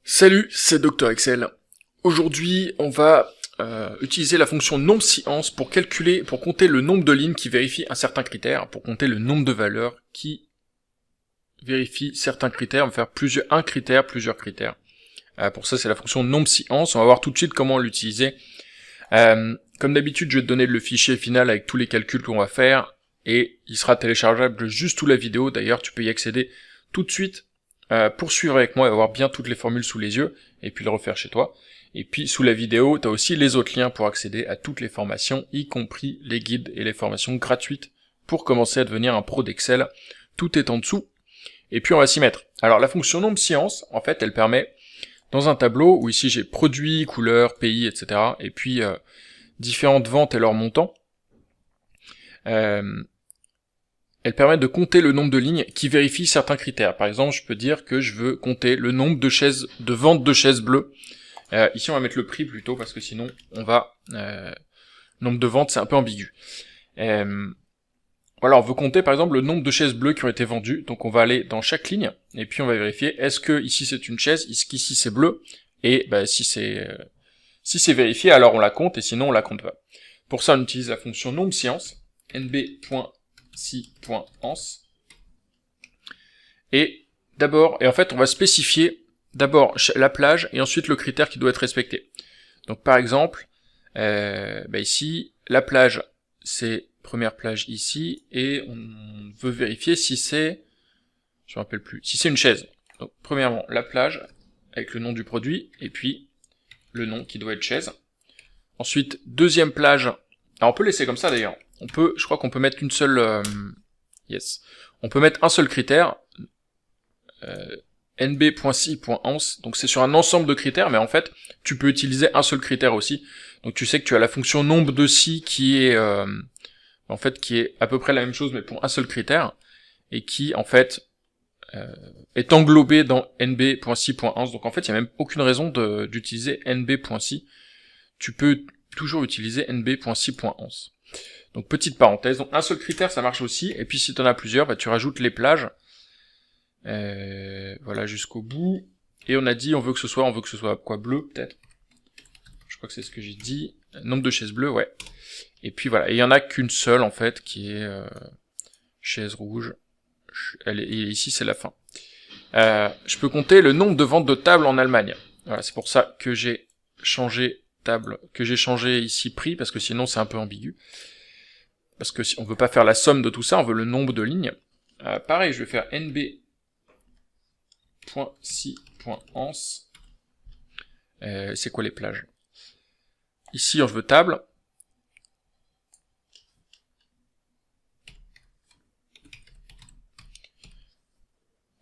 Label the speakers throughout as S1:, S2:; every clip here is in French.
S1: Salut, c'est Dr Excel. Aujourd'hui, on va utiliser la fonction NombScience pour compter le nombre de lignes qui vérifient un certain critère, pour compter le nombre de valeurs qui vérifient certains critères. On va faire plusieurs critères. Pour ça, c'est la fonction NombScience. On va voir tout de suite comment l'utiliser. Comme d'habitude, je vais te donner le fichier final avec tous les calculs qu'on va faire, et il sera téléchargeable juste sous la vidéo. D'ailleurs, tu peux y accéder tout de suite. Poursuivre avec moi et avoir bien toutes les formules sous les yeux, et puis le refaire chez toi. Et puis sous la vidéo, tu as aussi les autres liens pour accéder à toutes les formations, y compris les guides et les formations gratuites pour commencer à devenir un pro d'Excel. Tout est en dessous, et puis on va s'y mettre. Alors la fonction NombScience, en fait, elle permet, dans un tableau, où ici j'ai produit, couleur, pays, etc., et puis différentes ventes et leurs montants, elle permet de compter le nombre de lignes qui vérifient certains critères. Par exemple, je peux dire que je veux compter le nombre de ventes de chaises bleues. Ici, on va mettre le prix plutôt, parce que sinon, nombre de ventes, c'est un peu ambigu. Voilà, on veut compter, par exemple, le nombre de chaises bleues qui ont été vendues. Donc, on va aller dans chaque ligne, et puis on va vérifier, est-ce que ici c'est une chaise, est-ce qu'ici c'est bleu, et si c'est vérifié, alors on la compte, et sinon on la compte pas. Pour ça, on utilise la fonction NombScience, nb.si.ans. Et en fait, on va spécifier d'abord la plage et ensuite le critère qui doit être respecté. Donc par exemple, ici, la plage, c'est première plage ici, et on veut vérifier si c'est, je me rappelle plus, si c'est une chaise. Donc premièrement, la plage, avec le nom du produit, et puis le nom qui doit être chaise. Ensuite, deuxième plage, alors on peut laisser comme ça d'ailleurs, je crois qu'on peut mettre une seule, on peut mettre un seul critère, nb.si.ans, donc c'est sur un ensemble de critères, mais en fait, tu peux utiliser un seul critère aussi. Donc tu sais que tu as la fonction nombre de si qui est, qui est à peu près la même chose, mais pour un seul critère, et qui, en fait, est englobé dans nb.si.ans. Donc en fait, il n'y a même aucune raison d'utiliser nb.si. Tu peux toujours utiliser nb.si.ans. Donc petite parenthèse, donc un seul critère ça marche aussi, et puis si tu en as plusieurs, tu rajoutes les plages, voilà jusqu'au bout, et on a dit on veut que ce soit quoi, bleu peut-être, je crois que c'est ce que j'ai dit, nombre de chaises bleues, ouais, et puis voilà, et il y en a qu'une seule en fait qui est chaise rouge, et ici c'est la fin. Je peux compter le nombre de ventes de tables en Allemagne, voilà, c'est pour ça que j'ai changé ici prix, parce que sinon c'est un peu ambigu. Parce que si on veut pas faire la somme de tout ça, on veut le nombre de lignes. Pareil, je vais faire nb.si.ans. C'est quoi les plages? Ici, je veux table.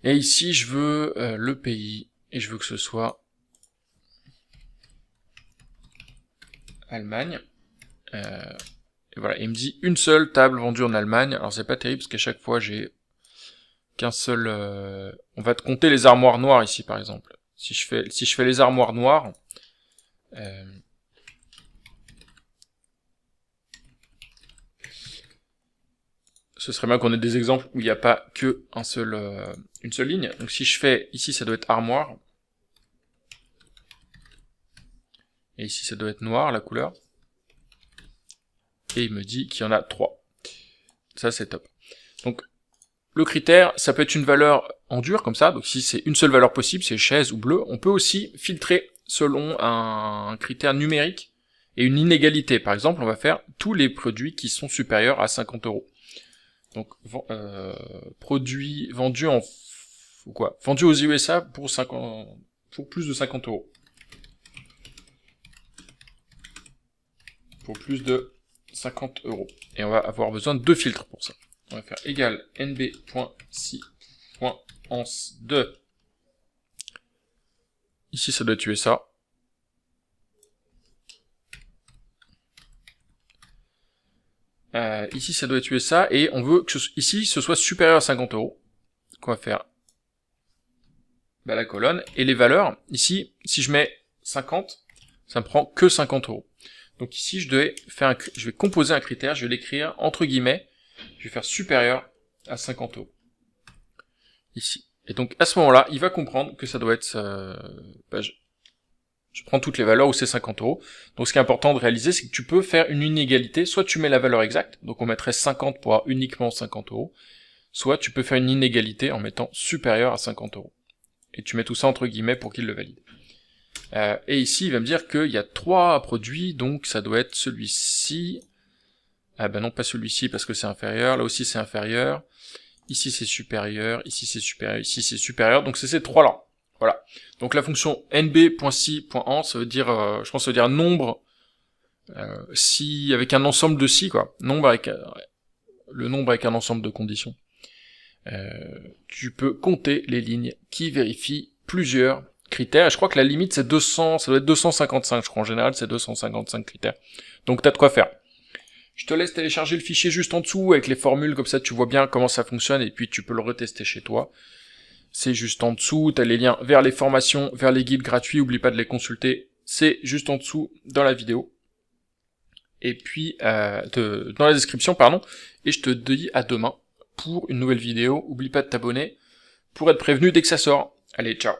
S1: Et ici, je veux le pays. Et je veux que ce soit Allemagne. Et voilà, il me dit une seule table vendue en Allemagne. Alors c'est pas terrible parce qu'à chaque fois j'ai qu'un seul. On va te compter les armoires noires ici par exemple. Si je fais les armoires noires, ce serait bien qu'on ait des exemples où il n'y a pas que une seule ligne. Donc si je fais ici, ça doit être armoire, et ici ça doit être noir la couleur. Et il me dit qu'il y en a 3. Ça c'est top. Donc le critère, ça peut être une valeur en dur comme ça, donc si c'est une seule valeur possible, c'est chaise ou bleu. On peut aussi filtrer selon un critère numérique et une inégalité. Par exemple, on va faire tous les produits qui sont supérieurs à 50 €. Donc produits vendus vendus aux USA pour plus de 50 €. Pour plus de 50 €. Et on va avoir besoin de 2 filtres pour ça. On va faire égal nb.si.ans2. Ici, ça doit tuer ça. Ici, ça doit tuer ça. Et on veut que ici, ce soit supérieur à 50 €. Donc, on va faire la colonne. Et les valeurs, ici, si je mets 50, ça me prend que 50 €. Donc ici, je vais composer un critère, je vais l'écrire entre guillemets, je vais faire supérieur à 50 €. Ici. Et donc à ce moment-là, il va comprendre que ça doit être... je prends toutes les valeurs où c'est 50 euros. Donc ce qui est important de réaliser, c'est que tu peux faire une inégalité. Soit tu mets la valeur exacte, donc on mettrait 50 pour avoir uniquement 50 euros. Soit tu peux faire une inégalité en mettant supérieur à 50 euros. Et tu mets tout ça entre guillemets pour qu'il le valide. Et ici, il va me dire qu'il y a 3 produits, donc ça doit être celui-ci. Ah ben non, pas celui-ci parce que c'est inférieur. Là aussi c'est inférieur. Ici c'est supérieur. Ici c'est supérieur. Ici c'est supérieur. Donc c'est ces 3-là. Voilà. Donc la fonction nb.si.en, ça veut dire, je pense, ça veut dire nombre si avec un ensemble de si, quoi. Nombre avec le nombre avec un ensemble de conditions. Tu peux compter les lignes qui vérifient plusieurs critères. Et je crois que la limite c'est 200, ça doit être 255. Je crois en général c'est 255 critères. Donc t'as de quoi faire. Je te laisse télécharger le fichier juste en dessous avec les formules, comme ça tu vois bien comment ça fonctionne et puis tu peux le retester chez toi. C'est juste en dessous, tu as les liens vers les formations, vers les guides gratuits, oublie pas de les consulter, c'est juste en dessous dans la vidéo. Et puis, dans la description, pardon, et je te dis à demain pour une nouvelle vidéo, oublie pas de t'abonner pour être prévenu dès que ça sort. Allez, ciao.